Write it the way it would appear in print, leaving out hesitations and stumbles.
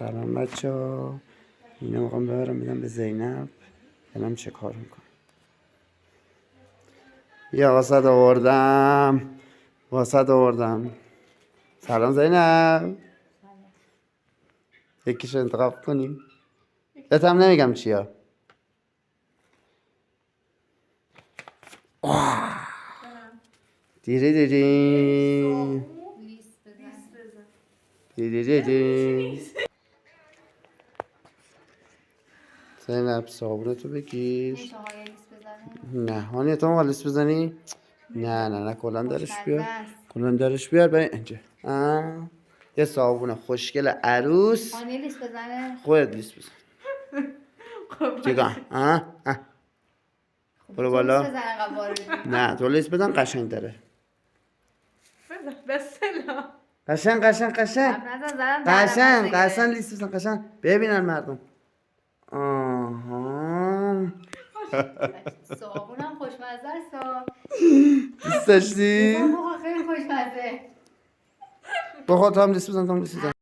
سلام بچه ها. اینو میخوام ببرم بدم به زینب. ببینم چه کار میکنه. یا واسط آوردم. سلام زینب. یکیش انتخاب کنی. بهت هم نمیگم چیا. دیری زینب صابونتو بگیر. نه هانی تو هم لیست بزنی؟ نه کلندرش بیار به اینجا. یه صابون خوشگل عروس. هانی لیست بزنه؟ خودت لیست بزن. چیکار؟ برو بالا. نه تو لیست بزن قشنگ داره. قشنگ لیست بزن قشنگ ببینن مردم. آها صابونم خوشمزه است. دوست داشتی؟ خیلی خوشمزه. بخواد هم لیست بزن